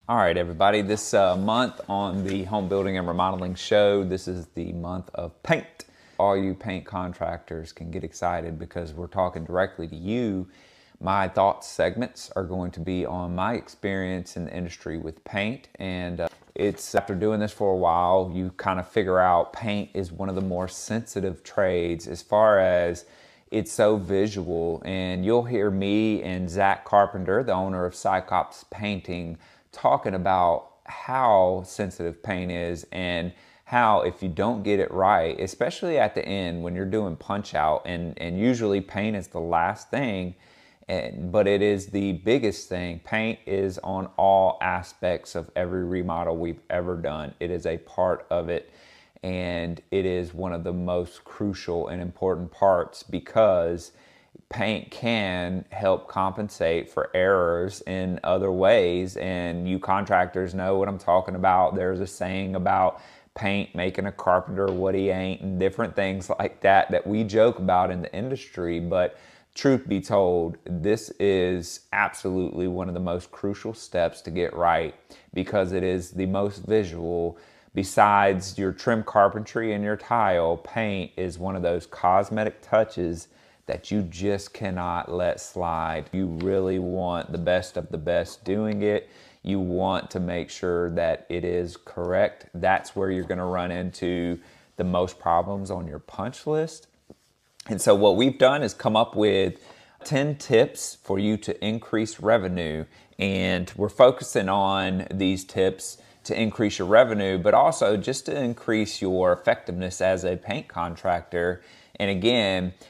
All right, everybody, this month on the Home Building and Remodeling Show, this is the month of paint. All you paint contractors can get excited because we're talking directly to you. My thoughts segments are going to be on my experience in the industry with paint, and it's after doing this for a while, you kind of figure out paint is one of the more sensitive trades as far as it's so visual. And you'll hear me and Zach Carpenter, the owner of Cyclops Painting, talking about how sensitive paint is and how if you don't get it right, especially at the end when you're doing punch out, and usually paint is the last thing, but it is the biggest thing. Paint is on all aspects of every remodel we've ever done. It is a part of it, and it is one of the most crucial and important parts because paint can help compensate for errors in other ways, and you contractors know what I'm talking about. There's a saying about paint making a carpenter what he ain't, and different things like that that we joke about in the industry. But truth be told, this is absolutely one of the most crucial steps to get right because it is the most visual. Besides your trim carpentry and your tile, paint is one of those cosmetic touches that you just cannot let slide. You really want the best of the best doing it. You want to make sure that it is correct. That's where you're gonna run into the most problems on your punch list. And so what we've done is come up with 10 tips for you to increase revenue. And we're focusing on these tips to increase your revenue, but also just to increase your effectiveness as a paint contractor. And again,